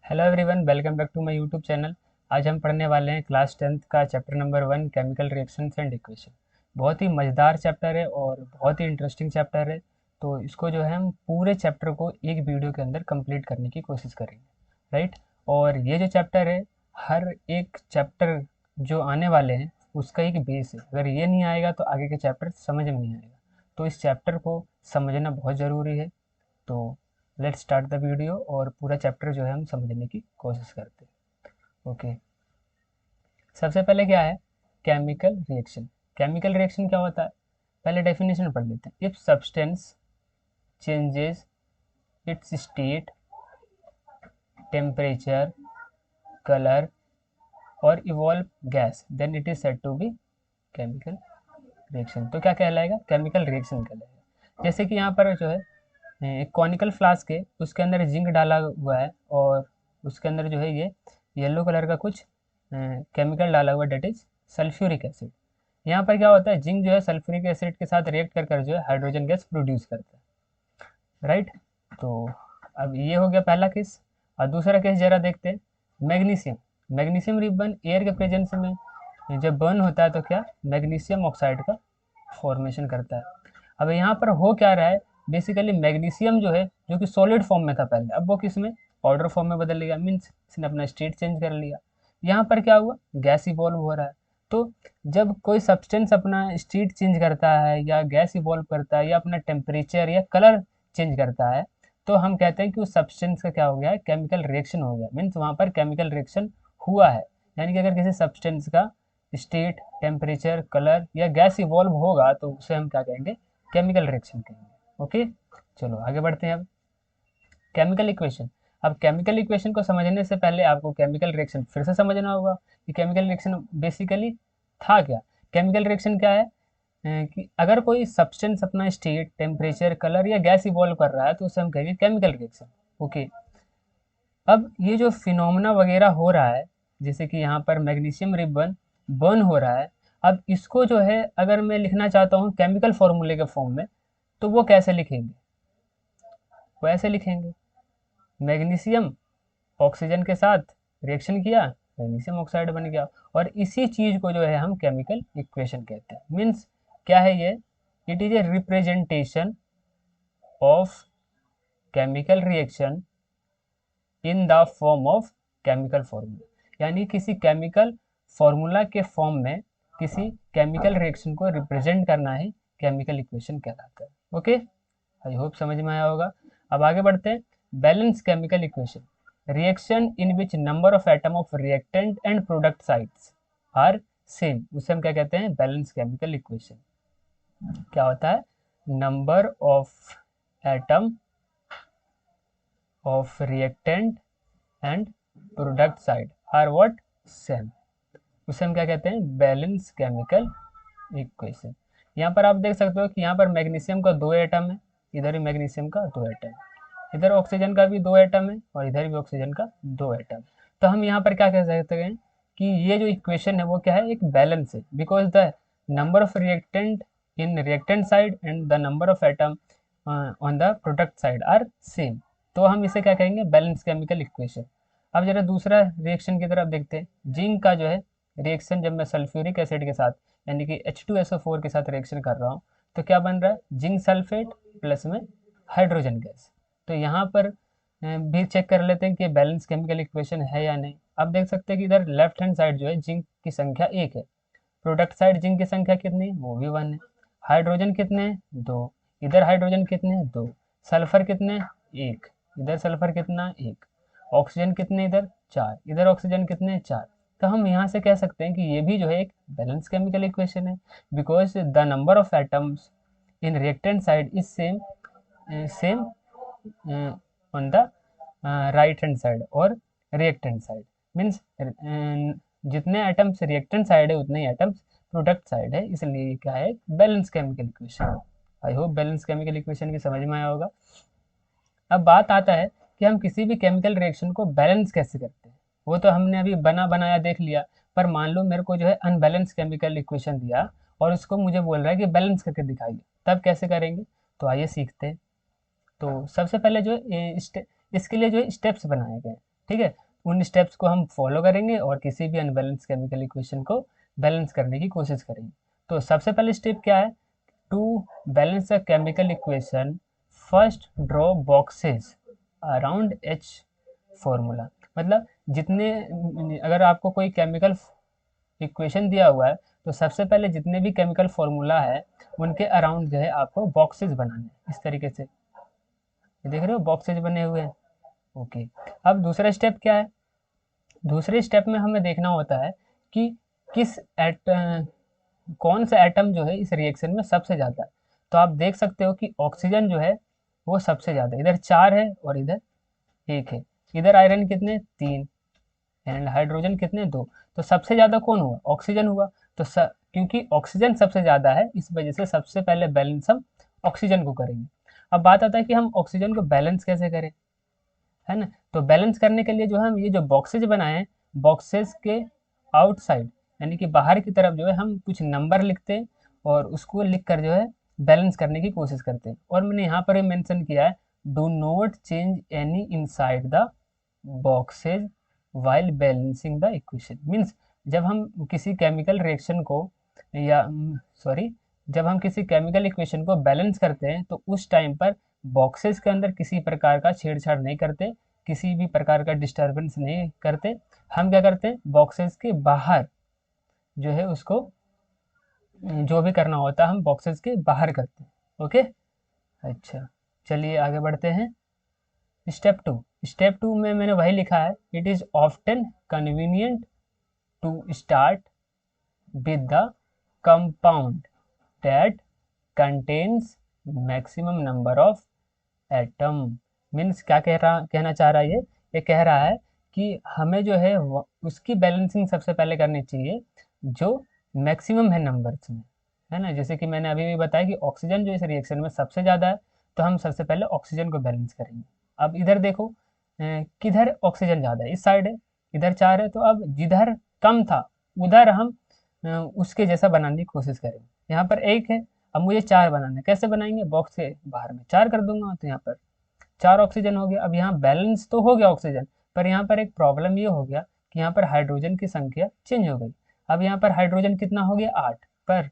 Hello everyone, welcome back to my YouTube channel. आज हम पढ़ने वाले हैं क्लास 10th का chapter number 1 chemical reactions and equation. बहुत ही मज़ेदार चैप्टर है और बहुत ही इंटरेस्टिंग चैप्टर है। तो इसको जो है हम पूरे चैप्टर को एक वीडियो के अंदर कंप्लीट करने की कोशिश करेंगे, राइट। और ये जो चैप्टर है, हर एक चैप्टर जो आने वाले हैं उसका एक बेस है। अगर ये नहीं आएगा तो आगे के चैप्टर समझ में नहीं आएगा। तो इस चैप्टर को समझना बहुत ज़रूरी है। तो लेट्स स्टार्ट द वीडियो और पूरा चैप्टर जो है हम समझने की कोशिश करते हैं। ओके, सबसे पहले क्या है केमिकल रिएक्शन। केमिकल रिएक्शन क्या होता है, पहले डेफिनेशन पढ़ लेते हैं। If substance changes its state, temperature, colour और evolve gas, then it is said to be chemical reaction. तो क्या कहलाएगा, केमिकल रिएक्शन कहलाएगा। जैसे कि यहाँ पर जो है एक कॉनिकल फ्लास्क है, उसके अंदर जिंक डाला हुआ है और उसके अंदर जो है ये येलो कलर का कुछ केमिकल डाला हुआ है, डेट इज सल्फ्यूरिक एसिड। यहाँ पर क्या होता है, जिंक जो है सल्फ्यूरिक एसिड के साथ रिएक्ट कर कर जो है हाइड्रोजन गैस प्रोड्यूस करता है, राइट। तो अब ये हो गया पहला केस। और दूसरा केस जरा देखते हैं, मैग्नीशियम। मैग्नीशियम रिबन एयर के प्रेजेंस में जब बर्न होता है तो क्या मैग्नीशियम ऑक्साइड का फॉर्मेशन करता है। अब यहाँ पर हो क्या रहा है, बेसिकली मैग्नीशियम जो है, जो कि सॉलिड फॉर्म में था पहले, अब वो किस में, पाउडर फॉर्म में बदल गया, मीन्स इसने अपना स्टेट चेंज कर लिया। यहाँ पर क्या हुआ, गैस इवॉल्व हो रहा है। तो जब कोई सब्सटेंस अपना स्टेट चेंज करता है या गैस इवॉल्व करता है या अपना टेम्परेचर या कलर चेंज करता है, तो हम कहते हैं कि उस सब्सटेंस का क्या हो गया है, केमिकल रिएक्शन हो गया। मीन्स वहाँ पर केमिकल रिएक्शन हुआ है। यानी कि अगर किसी सब्सटेंस का स्टेट, टेम्परेचर, कलर या गैस इवॉल्व होगा तो उसे हम क्या कहेंगे, केमिकल रिएक्शन कहेंगे। ओके, चलो आगे बढ़ते हैं। अब केमिकल इक्वेशन। अब केमिकल इक्वेशन को समझने से पहले आपको केमिकल रिएक्शन फिर से समझना होगा कि केमिकल रिएक्शन बेसिकली था क्या। केमिकल रिएक्शन क्या है, कि अगर कोई सब्सटेंस अपना स्टेट, टेम्परेचर, कलर या गैस इवॉल्व कर रहा है तो उसे हम कहेंगे केमिकल रिएक्शन। ओके, अब ये जो फिनोमेना वगैरह हो रहा है, जैसे कि यहाँ पर मैग्नीशियम रिबन बर्न हो रहा है, अब इसको जो है अगर मैं लिखना चाहता हूँ केमिकल फॉर्मूले के फॉर्म में, तो वो कैसे लिखेंगे, वो ऐसे लिखेंगे, मैग्नीशियम ऑक्सीजन के साथ रिएक्शन किया, मैग्नीशियम ऑक्साइड बन गया। और इसी चीज को जो है हम केमिकल इक्वेशन कहते हैं। मीन्स क्या है ये, it is a representation of chemical reaction in the form of chemical formula. यानी किसी केमिकल फॉर्मूला के फॉर्म में किसी केमिकल रिएक्शन को रिप्रेजेंट करना ही केमिकल इक्वेशन कहलाता है। ओके, आई होप समझ में आया होगा। अब आगे बढ़ते हैं, balance chemical equation. Reaction in which number of atom of reactant and product sides are same, उसे हम क्या कहते हैं, बैलेंस केमिकल इक्वेशन। क्या होता है, number of atom of reactant and product side are what, same, उसे हम क्या कहते हैं, बैलेंस केमिकल इक्वेशन। यहाँ पर आप देख सकते हो कि यहाँ पर मैग्नीशियम का 2 एटम है, इधर भी मैग्नीशियम का 2 एटम है, इधर ऑक्सीजन का भी 2 एटम है और इधर भी ऑक्सीजन का 2 एटम। तो हम यहाँ पर क्या कह सकते हैं कि ये जो इक्वेशन है वो क्या है, एक बैलेंस है, because the number of reactant in reactant side and the number of atom on the product side are same. तो हम इसे क्या कहेंगे, बैलेंस केमिकल इक्वेशन। अब जरा दूसरा रिएक्शन की तरफ देखते हैं। जिंक का जो है रिएक्शन, जब मैं सल्फ्यूरिक एसिड के साथ यानी कि H2SO4 के साथ रिएक्शन कर रहा हूँ तो क्या बन रहा है, जिंक सल्फेट प्लस में हाइड्रोजन गैस। तो यहाँ पर भी चेक कर लेते हैं कि बैलेंस केमिकल इक्वेशन है या नहीं। अब देख सकते हैं कि इधर लेफ्ट हैंड साइड जो है जिंक की संख्या 1 है, प्रोडक्ट साइड जिंक की संख्या कितनी, वो भी 1 है। हाइड्रोजन कितने हैं, 2, इधर हाइड्रोजन कितने हैं, 2, सल्फर कितने, 1, इधर सल्फर कितना, 1, ऑक्सीजन कितने, इधर 4, इधर ऑक्सीजन कितने, 4। तो हम यहाँ से कह सकते हैं कि ये भी जो है एक बैलेंस केमिकल इक्वेशन है, because the number of atoms in reactant side is same, same on the right hand side और रिएक्टेंट साइड। मीन्स जितने एटम्स रिएक्टेंट साइड है उतने ही एटम्स प्रोडक्ट साइड है, इसलिए क्या है, balance chemical equation. I hope balance chemical equation भी समझ में आया होगा। अब बात आता है कि हम किसी भी केमिकल रिएक्शन को बैलेंस कैसे करते हैं। वो तो हमने अभी बना बनाया देख लिया, पर मान लो मेरे को जो है अनबैलेंस केमिकल इक्वेशन दिया और उसको मुझे बोल रहा है कि बैलेंस करके दिखाइए, तब कैसे करेंगे। तो आइए सीखते हैं। तो सबसे पहले जो इसके लिए जो है स्टेप्स बनाए गए हैं, ठीक है। उन स्टेप्स को हम फॉलो करेंगे और किसी भी अनबैलेंस केमिकल इक्वेशन को बैलेंस करने की कोशिश करेंगे। तो सबसे पहले स्टेप क्या है, to balance the chemical equation first draw boxes around each formula. मतलब जितने, अगर आपको कोई केमिकल इक्वेशन दिया हुआ है तो सबसे पहले जितने भी केमिकल फॉर्मूला है उनके अराउंड जो है आपको बॉक्सेस बनाने हैं, इस तरीके से। ये देख रहे हो बॉक्सेस बने हुए हैं, ओके। अब दूसरा स्टेप क्या है, दूसरे स्टेप में हमें देखना होता है कि किस कौन सा एटम जो है इस रिएक्शन में सबसे ज़्यादा है। तो आप देख सकते हो कि ऑक्सीजन जो है वो सबसे ज़्यादा, इधर 4 है और इधर 1 है। इधर आयरन कितने, 3, एंड हाइड्रोजन कितने, 2। तो सबसे ज़्यादा कौन हुआ, ऑक्सीजन हुआ। तो क्योंकि ऑक्सीजन सबसे ज़्यादा है इस वजह से सबसे पहले बैलेंस हम ऑक्सीजन को करेंगे। अब बात आता है कि हम ऑक्सीजन को बैलेंस कैसे करें, है ना। तो बैलेंस करने के लिए जो हम ये जो बॉक्सेज बनाए हैं, बॉक्सेस के आउटसाइड यानी कि बाहर की तरफ जो है हम कुछ नंबर लिखते हैं और उसको लिख कर जो है बैलेंस करने की कोशिश करते हैं। और मैंने यहाँ पर मेंशन किया है, do not change any inside the boxes while balancing the equation. Means जब हम किसी केमिकल रिएक्शन को या सॉरी जब हम किसी केमिकल इक्वेशन को बैलेंस करते हैं तो उस टाइम पर बॉक्सेस के अंदर किसी प्रकार का छेड़छाड़ नहीं करते, किसी भी प्रकार का डिस्टरबेंस नहीं करते। हम क्या करते हैं, बॉक्सेस के बाहर जो है उसको जो भी करना होता है हम बॉक्सेस के बाहर करते हैं, ओके। अच्छा, चलिए आगे बढ़ते हैं। स्टेप टू, स्टेप टू में मैंने वही लिखा है, it is often convenient to start with the compound that contains maximum number of atom. Means क्या कहना चाह रहा है ये कह रहा है कि हमें जो है उसकी बैलेंसिंग सबसे पहले करनी चाहिए जो मैक्सिमम है नंबर्स में, है ना। जैसे कि मैंने अभी भी बताया कि ऑक्सीजन जो इस रिएक्शन में सबसे ज़्यादा है तो हम सबसे पहले ऑक्सीजन को बैलेंस करेंगे। अब इधर देखो किधर ऑक्सीजन ज़्यादा है, इस साइड है, इधर 4 है। तो अब जिधर कम था उधर हम उसके जैसा बनाने की कोशिश करेंगे। यहाँ पर 1 है, अब मुझे 4 बनाना है, कैसे बनाएंगे, बॉक्स के बाहर में 4 कर दूंगा तो यहाँ पर 4 ऑक्सीजन हो गया। अब यहाँ बैलेंस तो हो गया ऑक्सीजन, पर यहाँ पर एक प्रॉब्लम ये हो गया कि यहाँ पर हाइड्रोजन की संख्या चेंज हो गई। अब यहाँ पर हाइड्रोजन कितना हो गया, 8, पर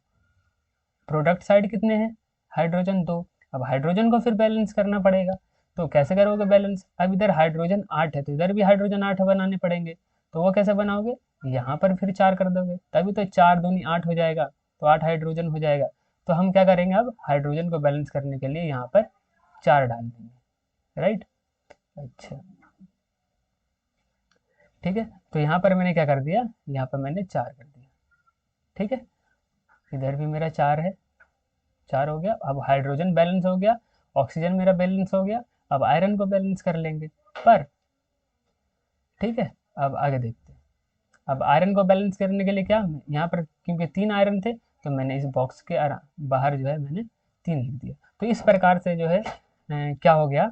प्रोडक्ट साइड कितने हैं, हाइड्रोजन 2। अब हाइड्रोजन को फिर बैलेंस करना पड़ेगा, तो कैसे करोगे बैलेंस, अब इधर हाइड्रोजन 8 है तो इधर भी हाइड्रोजन 8 बनाने पड़ेंगे। तो वो कैसे बनाओगे, यहाँ पर फिर 4 कर दोगे, तभी तो 4 दूनी 8 हो जाएगा, तो 8 हाइड्रोजन हो जाएगा। तो हम क्या करेंगे, अब हाइड्रोजन को बैलेंस करने के लिए यहाँ पर 4 डाल देंगे, राइट। अच्छा, ठीक है। तो यहाँ पर मैंने क्या कर दिया, यहाँ पर मैंने 4 कर दिया, ठीक है। इधर भी मेरा 4 है, 4 हो गया। अब हाइड्रोजन बैलेंस हो गया, ऑक्सीजन मेरा बैलेंस हो गया। अब आयरन को बैलेंस कर लेंगे, पर ठीक है। अब आगे देखते हैं। अब आयरन को बैलेंस करने के लिए क्या, यहाँ पर क्योंकि 3 आयरन थे तो मैंने इस बॉक्स के बाहर जो है मैंने 3 लिख दिया। तो इस प्रकार से जो है क्या हो गया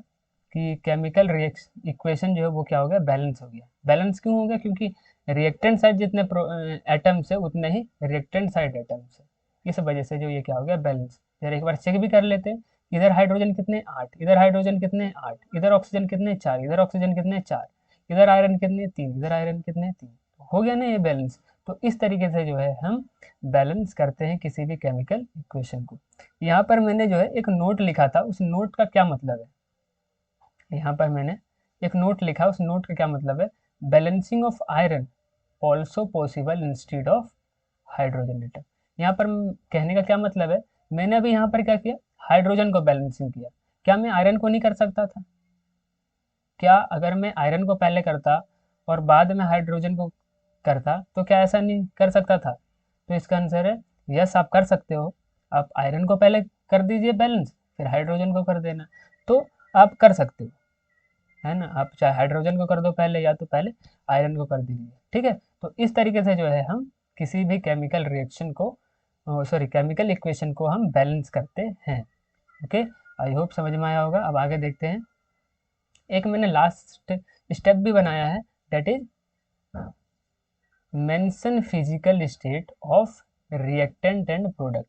कि केमिकल रिएक्शन इक्वेशन जो है वो क्या हो गया, बैलेंस हो गया। बैलेंस क्यों हो गया, क्योंकि रिएक्टेंट साइड जितने एटम्स है उतने ही रिएक्टेंट साइड एटम्स है, इस वजह से जो ये क्या हो गया, बैलेंस। फिर एक बार चेक भी कर लेते हैं, इधर हाइड्रोजन कितने, 8, इधर हाइड्रोजन कितने, 8, इधर ऑक्सीजन कितने, 4, इधर ऑक्सीजन कितने, 4, इधर आयरन कितने, 3, इधर आयरन कितने, 3। हो गया ना ये बैलेंस। तो इस तरीके से जो है हम बैलेंस करते हैं किसी भी केमिकल इक्वेशन को। यहाँ पर मैंने जो है एक नोट लिखा था, उस नोट का क्या मतलब है, यहाँ पर मैंने एक नोट लिखा, उस नोट का क्या मतलब है, balancing of iron also possible instead of hydrogen atom. यहाँ पर कहने का क्या मतलब है, मैंने अभी यहाँ पर क्या किया, हाइड्रोजन को बैलेंसिंग किया, क्या मैं आयरन को नहीं कर सकता था, क्या अगर मैं आयरन को पहले करता और बाद में हाइड्रोजन को करता तो क्या ऐसा नहीं कर सकता था। तो इसका आंसर है यस, आप कर सकते हो। आप आयरन को पहले कर दीजिए बैलेंस, फिर हाइड्रोजन को कर देना, तो आप कर सकते हो, है ना। आप चाहे हाइड्रोजन को कर दो पहले या तो पहले आयरन को कर दीजिए, ठीक है। तो इस तरीके से जो है हम किसी भी केमिकल रिएक्शन को सॉरी केमिकल इक्वेशन को हम बैलेंस करते हैं, ओके। आई होप समझ में आया होगा। अब आगे देखते हैं, एक मैंने लास्ट स्टेप भी बनाया है, that is mention physical state of reactant and product.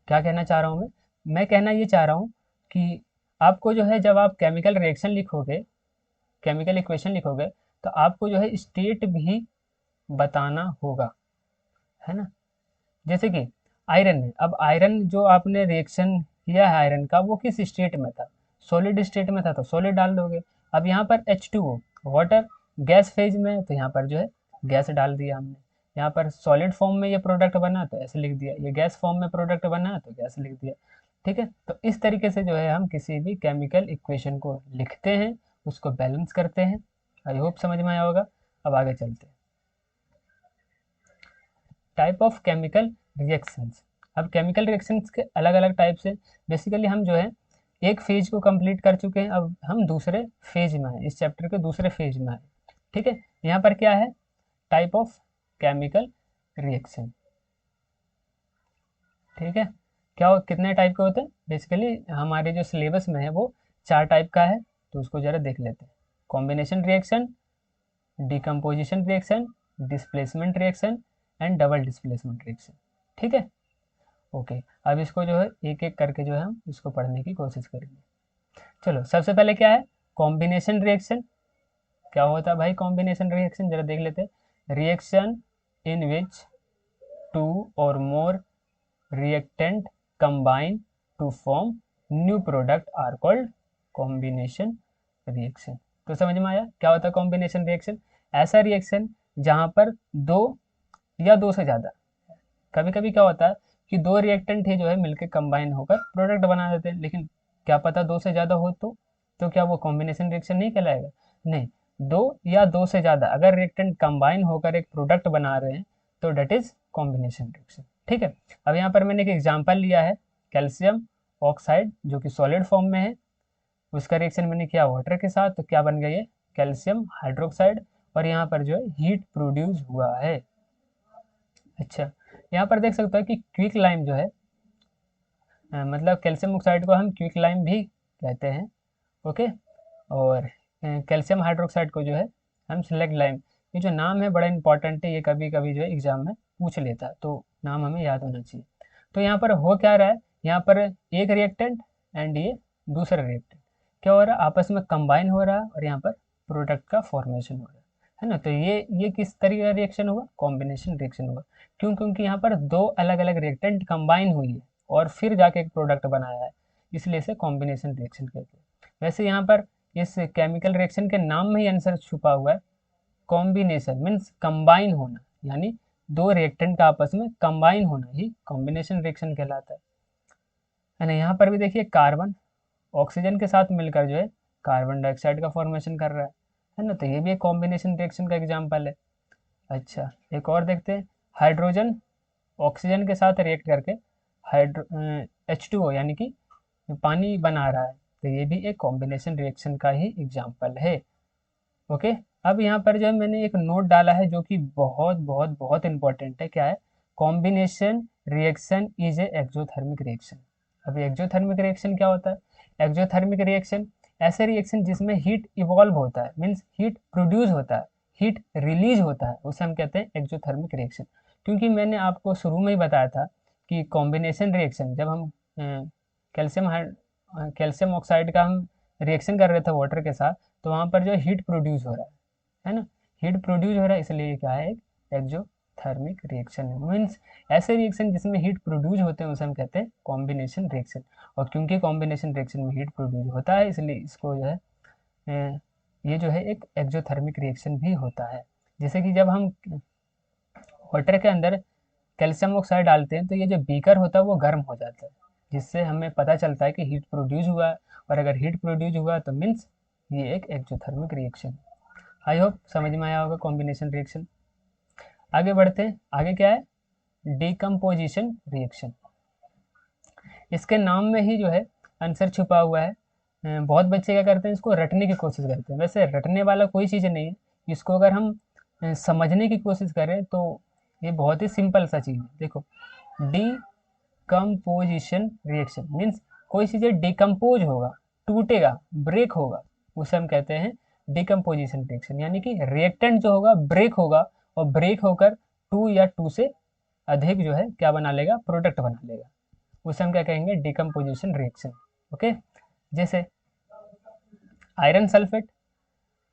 क्या कहना चाह रहा हूँ मैं कहना ये चाह रहा हूँ कि आपको जो है जब आप केमिकल रिएक्शन लिखोगे केमिकल इक्वेशन लिखोगे तो आपको जो है स्टेट भी बताना होगा, है ना। जैसे कि आयरन है, अब आयरन जो आपने रिएक्शन किया है आयरन का, वो किस स्टेट में था, सॉलिड स्टेट में था, तो सॉलिड डाल दोगे। अब यहाँ पर H2O वाटर गैस फेज में है, तो यहाँ पर जो है गैस डाल दिया हमने। यहाँ पर सॉलिड फॉर्म में ये प्रोडक्ट बना तो ऐसे लिख दिया, ये गैस फॉर्म में प्रोडक्ट बना तो गैस लिख दिया। ठीक है, तो इस तरीके से जो है हम किसी भी केमिकल इक्वेशन को लिखते हैं, उसको बैलेंस करते हैं। आई होप समझ में आया होगा। अब आगे चलते हैं, टाइप ऑफ केमिकल रिएक्शंस। अब केमिकल रिएक्शंस के अलग अलग टाइप्स हैं। बेसिकली हम जो है एक फेज को कंप्लीट कर चुके हैं, अब हम दूसरे फेज में हैं, इस चैप्टर के दूसरे फेज में हैं। ठीक है, यहाँ पर क्या है, टाइप ऑफ केमिकल रिएक्शन। ठीक है, कितने टाइप के होते हैं, बेसिकली हमारे जो सिलेबस में है वो 4 टाइप का है, तो उसको जरा देख लेते हैं। Combination reaction, decomposition reaction, displacement reaction and double displacement reaction. ठीक है, ओके। अब इसको जो है एक एक करके जो है हम इसको पढ़ने की कोशिश करेंगे। चलो, सबसे पहले क्या है, कॉम्बिनेशन रिएक्शन। क्या होता है भाई कॉम्बिनेशन रिएक्शन, जरा देख लेते हैं। रिएक्शन इन विच 2 और more reactant combine to form new product are called combination reaction. तो समझ में आया क्या होता है कॉम्बिनेशन रिएक्शन, ऐसा रिएक्शन जहां पर 2 या 2 से ज़्यादा, कभी कभी क्या होता है कि 2 रिएक्टेंट ही जो है मिलकर कंबाइन होकर प्रोडक्ट बना देते हैं, लेकिन क्या पता 2 से ज़्यादा हो तो क्या वो कॉम्बिनेशन रिएक्शन नहीं कहलाएगा, नहीं। 2 या 2 से ज़्यादा अगर रिएक्टेंट कंबाइन होकर एक प्रोडक्ट बना रहे हैं तो डेट इज कॉम्बिनेशन रिएक्शन। ठीक है, अब यहाँ पर मैंने एक एग्जाम्पल लिया है, कैल्शियम ऑक्साइड जो कि सॉलिड फॉर्म में है, उसका रिएक्शन मैंने किया वाटर के साथ, तो क्या बन गया ये कैल्शियम हाइड्रोक्साइड, और यहाँ पर जो है हीट प्रोड्यूस हुआ है। अच्छा, यहाँ पर देख सकते हो कि क्विक लाइम जो है, मतलब कैल्शियम ऑक्साइड को हम क्विक लाइम भी कहते हैं। ओके, और कैल्शियम हाइड्रोक्साइड को जो है हम सिलेक्ट लाइम। ये जो नाम है बड़ा इंपॉर्टेंट है, ये कभी कभी जो है एग्जाम में पूछ लेता है, तो नाम हमें याद होना चाहिए। तो यहाँ पर हो क्या रहा है, यहाँ पर एक रिएक्टेंट एंड ये दूसरा रिएक्टेंट क्या हो रहा है, आपस में कंबाइन हो रहा है, और यहाँ पर प्रोडक्ट का फॉर्मेशन हो रहा है ना। तो ये किस तरीके का रिएक्शन हुआ, कॉम्बिनेशन रिएक्शन हुआ। क्यों, क्योंकि यहाँ पर 2 अलग अलग रिएक्टेंट कंबाइन हुई है और फिर जाके एक प्रोडक्ट बनाया है, इसलिए इसे कॉम्बिनेशन रिएक्शन कहते हैं। वैसे यहाँ पर इस केमिकल रिएक्शन के नाम में ही आंसर छुपा हुआ है, कॉम्बिनेशन मीन्स कंबाइन होना, यानी 2 रिएक्टेंट का आपस में कंबाइन होना ही कॉम्बिनेशन रिएक्शन कहलाता है ना। यहाँ पर भी देखिए कार्बन ऑक्सीजन के साथ मिलकर जो है कार्बन डाइऑक्साइड का फॉर्मेशन कर रहा है ना, तो ये भी एक कॉम्बिनेशन रिएक्शन का एग्जाम्पल है। अच्छा, एक और देखते हैं, हाइड्रोजन ऑक्सीजन के साथ रिएक्ट करके H2O यानी कि पानी बना रहा है, तो ये भी एक कॉम्बिनेशन रिएक्शन का ही एग्जाम्पल है। ओके, अब यहाँ पर जो है मैंने एक नोट डाला है जो कि बहुत बहुत बहुत इंपॉर्टेंट है, क्या है, combination reaction is A exothermic reaction. अब एक्सोथर्मिक रिएक्शन क्या होता है, एक्सोथर्मिक रिएक्शन ऐसे रिएक्शन जिसमें हीट इवॉल्व होता है, मीन्स हीट प्रोड्यूस होता है, हीट रिलीज होता है, उसे हम कहते हैं एक्सोथर्मिक रिएक्शन। क्योंकि मैंने आपको शुरू में ही बताया था कि कॉम्बिनेशन रिएक्शन जब हम कैल्शियम कैल्शियम ऑक्साइड का हम रिएक्शन कर रहे थे वाटर के साथ, तो वहाँ पर जो हीट प्रोड्यूस हो रहा है ना, हीट प्रोड्यूस हो रहा है, इसलिए ये क्या है, एक एक्सोथर्मिक रिएक्शन है। मीन्स ऐसे रिएक्शन जिसमें हीट प्रोड्यूस होते हैं उसे हम कहते हैं कॉम्बिनेशन रिएक्शन। और क्योंकि कॉम्बिनेशन रिएक्शन में हीट प्रोड्यूस होता है, इसलिए इसको जो है ये जो है एक एक्सोथर्मिक रिएक्शन भी होता है। जैसे कि जब हम वाटर के अंदर कैल्शियम ऑक्साइड डालते हैं तो ये जो बीकर होता है वो गर्म हो जाता है, जिससे हमें पता चलता है कि हीट प्रोड्यूस हुआ है, और अगर हीट प्रोड्यूस हुआ तो मीन्स ये एक एक्सोथर्मिक रिएक्शन है। आई होप समझ में आया होगा कॉम्बिनेशन रिएक्शन। आगे बढ़ते हैं, आगे क्या है, डिकम्पोजिशन रिएक्शन। इसके नाम में ही जो है आंसर छुपा हुआ है। बहुत बच्चे क्या करते हैं, इसको रटने की कोशिश करते हैं, वैसे रटने वाला कोई चीज़ नहीं है, इसको अगर हम समझने की कोशिश करें तो ये बहुत ही सिंपल सा चीज़ है। देखो, डिकम्पोजिशन रिएक्शन मीन्स कोई चीज़ डिकम्पोज होगा, टूटेगा, ब्रेक होगा, उसे हम कहते हैं डिकम्पोजिशन रिएक्शन। यानी कि रिएक्टेंट जो होगा ब्रेक होगा, और ब्रेक होकर 2 या 2 से अधिक जो है क्या बना लेगा, प्रोडक्ट बना लेगा, उसे हम क्या कहेंगे, डिकम्पोजिशन रिएक्शन। ओके, जैसे आयरन सल्फेट,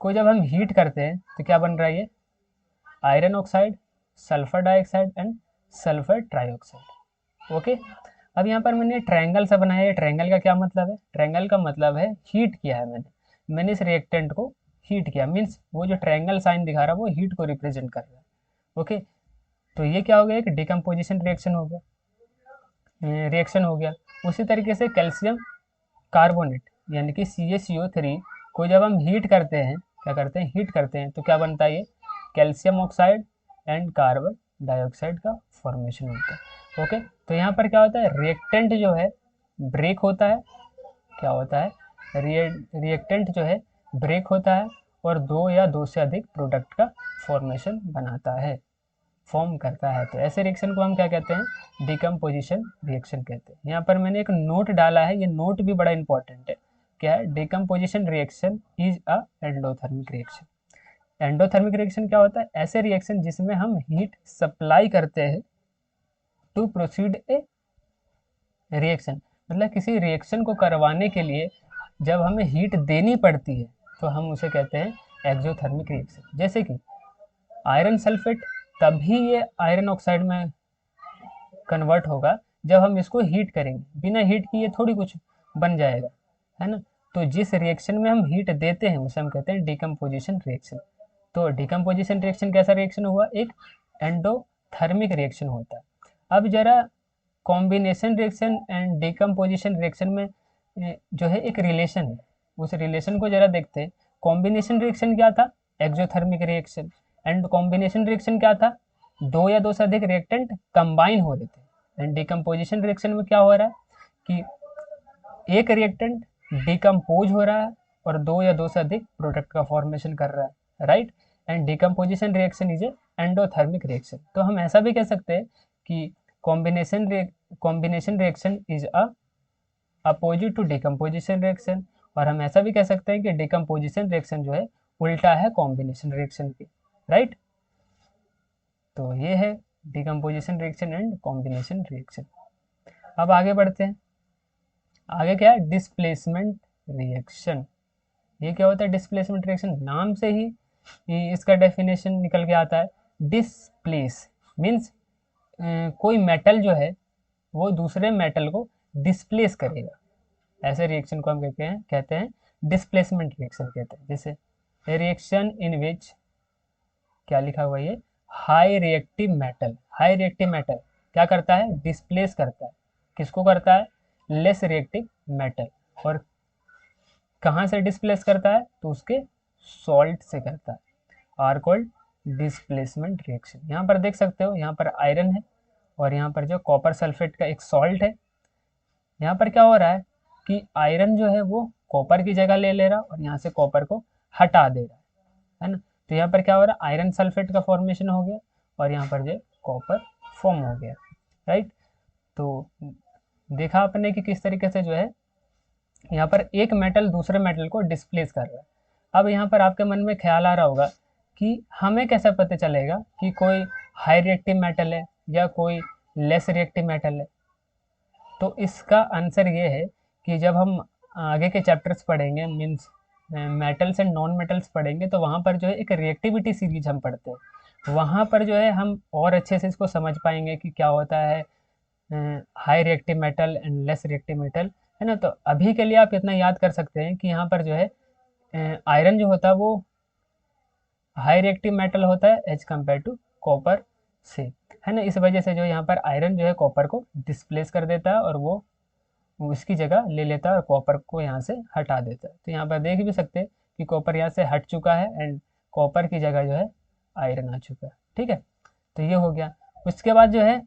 को जब हम हीट करते हैं तो क्या बन रहा है ये, iron oxide, sulphur dioxide and sulphur trioxide. Okay, अब यहाँ पर मैंने ट्रायंगल सा बनाया है। ट्रायंगल का क्या मतलब है, ट्रायंगल का मतलब है हीट किया है मैंने इस रिएक्टेंट को हीट किया, मीन्स वो जो ट्रायंगल साइन दिखा रहा है वो हीट को रिप्रेजेंट कर रहा है। ओके, तो ये क्या हो गया, एक डिकम्पोजिशन रिएक्शन हो गया, रिएक्शन हो गया। उसी तरीके से कैल्शियम कार्बोनेट यानी कि CaCO3 को जब हम हीट करते हैं, क्या करते हैं, हीट करते हैं, तो क्या बनता है ये, calcium oxide and carbon dioxide का फॉर्मेशन होता है। ओके, तो यहाँ पर क्या होता है, रिएक्टेंट जो है ब्रेक होता है, क्या होता है, रिएक्टेंट जो है ब्रेक होता है और दो या दो से अधिक प्रोडक्ट का फॉर्मेशन बनाता है, फॉर्म करता है। तो ऐसे रिएक्शन को हम क्या कहते हैं, डिकम्पोजिशन रिएक्शन कहते हैं। यहाँ पर मैंने एक नोट डाला है, ये नोट भी बड़ा इंपॉर्टेंट है। क्या है, decomposition reaction is a endothermic reaction. Endothermic reaction क्या होता है, ऐसे रिएक्शन जिसमें हम हीट सप्लाई करते हैं टू प्रोसीड ए रिएक्शन, मतलब किसी रिएक्शन को करवाने के लिए जब हमें हीट देनी पड़ती है तो हम उसे कहते हैं एक्सोथर्मिक रिएक्शन। जैसे कि आयरन सल्फेट, तभी ये आयरन ऑक्साइड में कन्वर्ट होगा जब हम इसको हीट करेंगे, बिना हीट किए थोड़ी कुछ बन जाएगा, है ना। तो जिस रिएक्शन में हम हीट देते हैं उसे हम कहते हैं डिकम्पोजिशन रिएक्शन। तो डिकम्पोजिशन रिएक्शन कैसा रिएक्शन हुआ, एक एंडोथर्मिक रिएक्शन होता है। अब जरा combination reaction and decomposition reaction में जो है एक रिलेशन है, उस रिलेशन को जरा देखते हैं। कॉम्बिनेशन रिएक्शन क्या था, exothermic reaction, and combination reaction क्या था, दो या दो से अधिक रिएक्टेंट कंबाइन हो रहे थे। एंड डिकम्पोजिशन रिएक्शन में क्या हो रहा है कि एक रिएक्टेंट डिकम्पोज हो रहा है और दो या दो से अधिक प्रोडक्ट का फॉर्मेशन कर रहा है, right. And decomposition reaction is a endothermic reaction. तो हम ऐसा भी कह सकते हैं कि combination reaction is a opposite to decomposition reaction, और हम ऐसा भी कह सकते हैं कि डिकम्पोजिशन रिएक्शन जो है उल्टा है कॉम्बिनेशन रिएक्शन के, राइट। तो ये है decomposition reaction and combination reaction. अब आगे बढ़ते हैं, आगे क्या है, डिस्प्लेसमेंट रिएक्शन। ये क्या होता है, डिस्प्लेसमेंट रिएक्शन, नाम से ही इसका डेफिनेशन निकल के आता है। डिस्प्लेस मीन्स कोई मेटल जो है वो दूसरे मेटल को डिस्प्लेस करेगा, ऐसे रिएक्शन को हम कहते हैं डिस्प्लेसमेंट रिएक्शन कहते हैं। जैसे रिएक्शन इन विच, क्या लिखा हुआ ये, high reactive metal, high reactive metal क्या करता है, डिस्प्लेस करता है, किसको करता है, लेस रिएक्टिव मेटल। और कहाँ से डिस्प्लेस करता है, तो उसके सॉल्ट से करता है, आर कॉल्ड डिस्प्लेसमेंट रिएक्शन। यहाँ पर देख सकते हो, यहाँ पर आयरन है और यहाँ पर जो कॉपर सल्फेट का एक सॉल्ट है। यहाँ पर क्या हो रहा है कि आयरन जो है वो कॉपर की जगह ले रहा और यहाँ से कॉपर को हटा दे रहा है ना। तो यहाँ पर क्या हो रहा है, आयरन सल्फेट का फॉर्मेशन हो गया और यहाँ पर जो कॉपर फॉर्म हो गया, राइट। तो देखा आपने कि किस तरीके से जो है यहाँ पर एक मेटल दूसरे मेटल को डिस्प्लेस कर रहा है। अब यहाँ पर आपके मन में ख्याल आ रहा होगा कि हमें कैसे पता चलेगा कि कोई हाई रिएक्टिव मेटल है या कोई लेस रिएक्टिव मेटल है। तो इसका आंसर ये है कि जब हम आगे के चैप्टर्स पढ़ेंगे, means metals and non metals पढ़ेंगे, तो वहाँ पर जो है एक रिएक्टिविटी सीरीज हम पढ़ते हैं, वहाँ पर जो है हम और अच्छे से इसको समझ पाएंगे कि क्या होता है high reactive metal and less reactive metal, है ना। तो अभी के लिए आप इतना याद कर सकते हैं कि यहाँ पर जो है आयरन जो होता है वो हाई रिएक्टिव मेटल होता है एज कम्पेयर टू कॉपर से, है ना। इस वजह से जो यहाँ पर आयरन जो है कॉपर को डिस्प्लेस कर देता है और वो उसकी जगह ले लेता है और कॉपर को यहाँ से हटा देता है। तो यहाँ पर देख भी सकते हैं कि कॉपर यहाँ से हट चुका है एंड कॉपर की जगह जो है आयरन आ चुका है, ठीक है। तो ये हो गया। उसके बाद जो है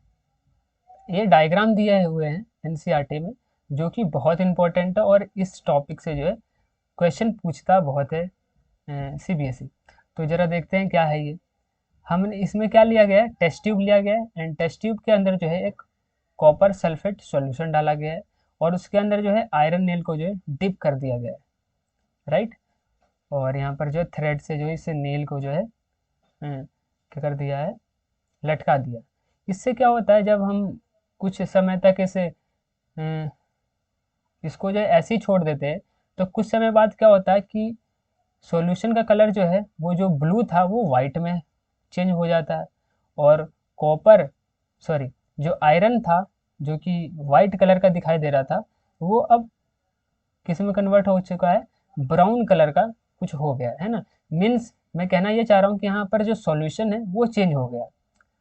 ये डायग्राम दिए हुए हैं एनसीईआरटी में, जो कि बहुत इंपॉर्टेंट है और इस टॉपिक से जो है क्वेश्चन पूछता बहुत है सीबीएसई। तो ज़रा देखते हैं क्या है ये। हमने इसमें क्या लिया गया है, टेस्ट ट्यूब लिया गया है एंड टेस्ट ट्यूब के अंदर जो है एक कॉपर सल्फेट सॉल्यूशन डाला गया है और उसके अंदर जो है आयरन नेल को जो है डिप कर दिया गया है, राइट। और यहाँ पर जो है थ्रेड से जो है इस नेल को जो है क्या कर दिया है, लटका दिया। इससे क्या होता है, जब हम कुछ समय तक इसे इसको जो है ऐसे ही छोड़ देते हैं तो कुछ समय बाद क्या होता है कि सॉल्यूशन का कलर जो है वो जो ब्लू था वो वाइट में चेंज हो जाता है, और कॉपर सॉरी जो आयरन था जो कि वाइट कलर का दिखाई दे रहा था वो अब किस में कन्वर्ट हो चुका है, ब्राउन कलर का कुछ हो गया है ना। मीन्स मैं कहना ये चाह रहा हूँ कि यहाँ पर जो सॉल्यूशन है वो चेंज हो गया।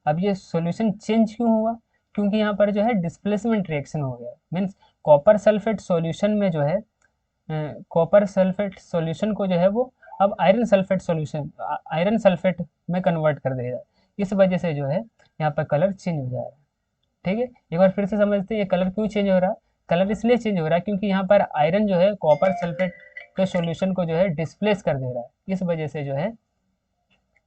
अब ये सॉल्यूशन चेंज क्यों हुआ, क्योंकि यहाँ पर जो है डिस्प्लेसमेंट रिएक्शन हो गया। मीन्स कॉपर सल्फेट सॉल्यूशन में जो है कॉपर सल्फेट सॉल्यूशन को जो है वो अब आयरन सल्फेट में कन्वर्ट कर देगा। इस वजह से जो है यहाँ पर कलर चेंज हो जाएगा। ठीक है, एक बार फिर से समझते हैं ये कलर क्यों चेंज हो रहा है। कलर इसलिए चेंज हो रहा है क्योंकि यहाँ पर आयरन जो है कॉपर सल्फेट के सॉल्यूशन को जो है डिस्प्लेस कर दे रहा है। इस वजह से जो है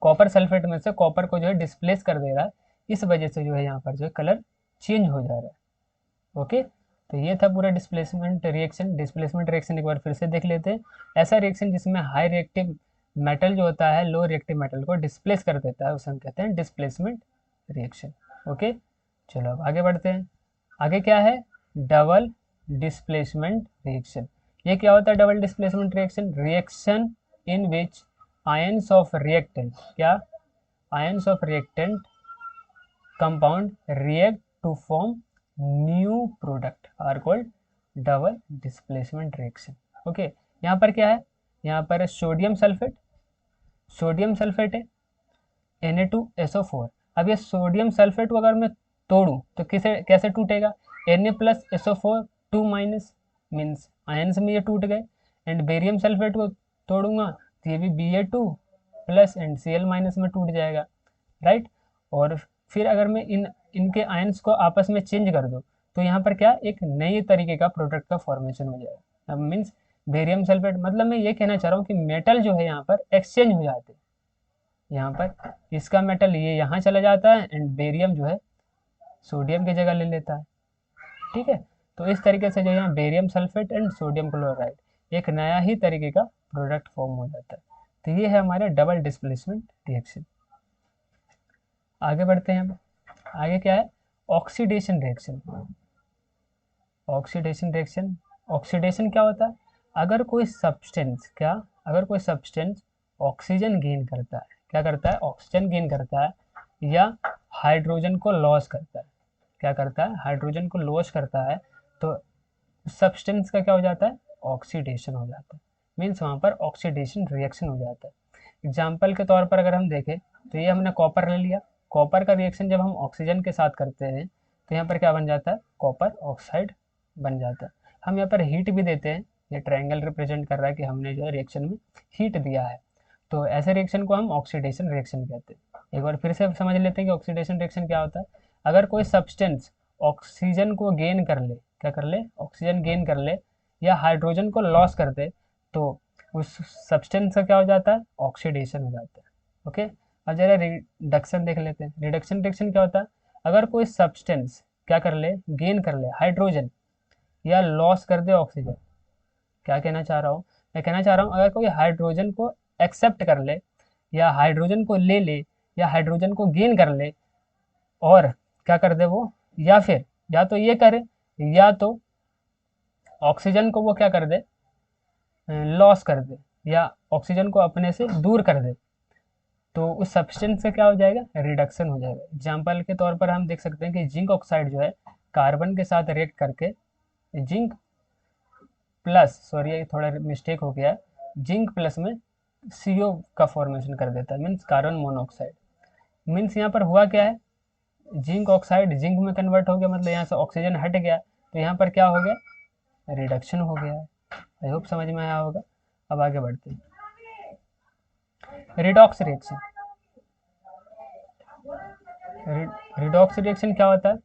कॉपर सल्फेट में से कॉपर को जो है डिस्प्लेस कर दे रहा है। इस वजह से जो है यहाँ पर जो है कलर चेंज हो जा रहा है। ओके, तो ये था पूरा डिस्प्लेसमेंट रिएक्शन। डिस्प्लेसमेंट रिएक्शन एक बार फिर से देख लेते हैं। ऐसा रिएक्शन जिसमें हाई रिएक्टिव मेटल जो होता है लो रिएक्टिव मेटल को डिस्प्लेस कर देता है उसे हम कहते हैं डिस्प्लेसमेंट रिएक्शन। ओके, चलो अब आगे बढ़ते हैं। आगे क्या है, डबल डिस्प्लेसमेंट रिएक्शन। ये क्या होता है double displacement reaction, reaction in which ions of reactant, क्या ions of reactant compound react to form new product are called double displacement reaction. Okay, यहाँ पर क्या है, यहाँ पर सोडियम सल्फेट है Na2SO4। अब ये सोडियम सल्फेट को अगर मैं तोड़ूं तो कैसे टूटेगा, Na+SO4 2 माइनस, मीन्स आयंस में ये टूट गए। एंड बेरियम सल्फेट को तोड़ूंगा तो ये भी Ba2+ एंड Cl- में टूट जाएगा, राइट। और फिर अगर मैं इनके आयंस को आपस में चेंज कर दूं तो यहाँ पर क्या एक नई तरीके का प्रोडक्ट का फॉर्मेशन हो जाएगा। अब मीन्स बेरियम सल्फेट, मतलब मैं ये कहना चाह रहा हूँ कि मेटल जो है यहाँ पर एक्सचेंज हो जाते हैं। यहाँ पर इसका मेटल ये यहाँ चला जाता है एंड बेरियम जो है सोडियम की जगह ले लेता है। ठीक है, तो इस तरीके से जो यहाँ barium sulphate and sodium chloride एक नया ही तरीके का प्रोडक्ट फॉर्म हो जाता है। तो ये है हमारे डबल डिस्प्लेसमेंट रिएक्शन। आगे बढ़ते हैं हम। आगे क्या है, oxidation reaction. Oxidation reaction, oxidation क्या होता है, अगर कोई सब्सटेंस ऑक्सीजन गेन करता है, क्या करता है ऑक्सीजन गेन करता है या हाइड्रोजन को लॉस करता है, क्या करता है हाइड्रोजन को लॉस करता है, तो सब्सटेंस का क्या हो जाता है ऑक्सीडेशन हो जाता है। मीन्स वहाँ पर ऑक्सीडेशन रिएक्शन हो जाता है। एग्जाम्पल के तौर पर अगर हम देखें तो ये हमने कॉपर ले लिया, कॉपर का रिएक्शन जब हम ऑक्सीजन के साथ करते हैं तो यहाँ पर क्या बन जाता है कॉपर ऑक्साइड बन जाता है। हम यहाँ पर हीट भी देते हैं, ये ट्रायंगल रिप्रेजेंट कर रहा है कि हमने जो है रिएक्शन में हीट दिया है, तो ऐसे रिएक्शन को हम ऑक्सीडेशन रिएक्शन कहते हैं। एक बार फिर से समझ लेते हैं कि ऑक्सीडेशन रिएक्शन क्या होता है। अगर कोई सब्सटेंस ऑक्सीजन को गेन कर ले, क्या कर ले ऑक्सीजन गेन कर ले या हाइड्रोजन को लॉस कर दे तो उस सब्सटेंस का क्या हो जाता है ऑक्सीडेशन हो जाता है। ओके, अब जरा रिडक्शन देख लेते हैं। रिडक्शन रिएक्शन क्या होता है, अगर कोई सब्सटेंस क्या कर ले गेन कर ले हाइड्रोजन या लॉस कर दे ऑक्सीजन। क्या कहना चाह रहा हूँ, मैं कहना चाह रहा हूँ अगर कोई हाइड्रोजन को एक्सेप्ट कर ले या हाइड्रोजन को ले ले या हाइड्रोजन को गेन कर ले और क्या कर दे वो, या फिर या तो ये करे या तो ऑक्सीजन को वो क्या कर दे लॉस कर दे या ऑक्सीजन को अपने से दूर कर दे, तो उस सब्सटेंस से क्या हो जाएगा रिडक्शन हो जाएगा। एग्जाम्पल के तौर पर हम देख सकते हैं कि जिंक ऑक्साइड जो है कार्बन के साथ रिएक्ट करके जिंक प्लस, सॉरी ये थोड़ा मिस्टेक हो गया है, जिंक प्लस में CO का फॉर्मेशन कर देता है, मीन्स कार्बन मोनोऑक्साइड। मीन्स यहाँ पर हुआ क्या है, जिंक ऑक्साइड जिंक में कन्वर्ट हो गया, मतलब यहाँ से ऑक्सीजन हट गया, तो यहाँ पर क्या हो गया रिडक्शन हो गया है। आई होप समझ में आया होगा। अब आगे बढ़ते हैं, रिडॉक्स रिएक्शन। रिडॉक्स रिएक्शन क्या होता है,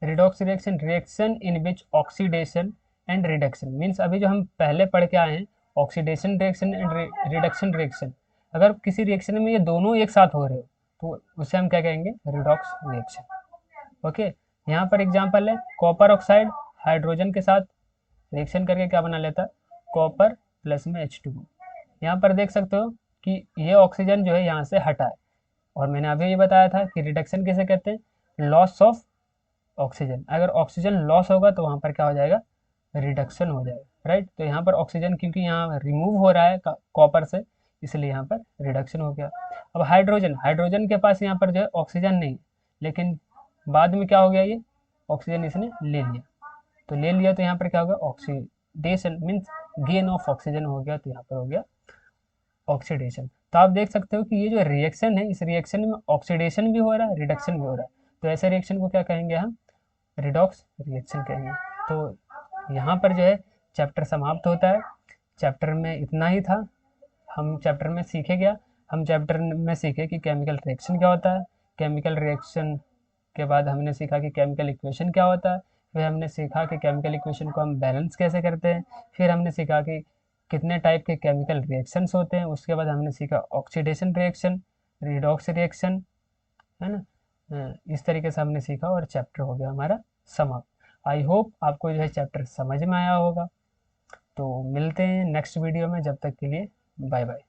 redox reaction reaction in which oxidation and reduction, means अभी जो हम पहले पढ़ के आए हैं oxidation reaction and reduction reaction, अगर किसी रिएक्शन में ये दोनों एक साथ हो रहे हो तो उसे हम क्या कहेंगे रिडॉक्स रिएक्शन। ओके, यहाँ पर एग्जांपल है कॉपर ऑक्साइड हाइड्रोजन के साथ रिएक्शन करके क्या बना लेता है कॉपर प्लस में H2O। यहाँ पर देख सकते हो कि ये ऑक्सीजन जो है यहाँ से हटा है, और मैंने अभी ये बताया था कि रिडक्शन किसे कहते हैं लॉस ऑफ ऑक्सीजन। अगर ऑक्सीजन लॉस होगा तो वहाँ पर क्या हो जाएगा रिडक्शन हो जाएगा। राइट। तो यहाँ पर ऑक्सीजन क्योंकि यहाँ रिमूव हो रहा है कॉपर से, इसलिए यहाँ पर रिडक्शन हो गया। अब हाइड्रोजन, हाइड्रोजन के पास यहाँ पर जो है ऑक्सीजन नहीं, लेकिन बाद में क्या हो गया, ये ऑक्सीजन इसने ले लिया, तो ले लिया तो यहाँ पर क्या होगा, oxidation means gain of oxygen हो गया, तो यहाँ पर हो गया ऑक्सीडेशन। तो आप देख सकते हो कि ये जो रिएक्शन है, इस रिएक्शन में ऑक्सीडेशन भी हो रहा है, रिडक्शन भी हो रहा है। तो ऐसे रिएक्शन को क्या कहेंगे हम, रिडॉक्स रिएक्शन कहेंगे। तो यहाँ पर जो है चैप्टर समाप्त होता है। चैप्टर में इतना ही था। हम चैप्टर में सीखे क्या, हम चैप्टर में सीखे कि केमिकल रिएक्शन क्या होता है, केमिकल रिएक्शन के बाद हमने सीखा कि केमिकल इक्वेशन क्या होता है, फिर हमने सीखा कि केमिकल इक्वेशन को हम बैलेंस कैसे करते हैं, फिर हमने सीखा कि कितने टाइप के केमिकल रिएक्शंस होते हैं, उसके बाद हमने सीखा ऑक्सीडेशन रिएक्शन, रिडॉक्स रिएक्शन, है ना। इस तरीके से हमने सीखा और चैप्टर हो गया हमारा समाप्त। आई होप आपको जो है चैप्टर समझ में आया होगा। तो मिलते हैं नेक्स्ट वीडियो में, जब तक के लिए बाय बाय।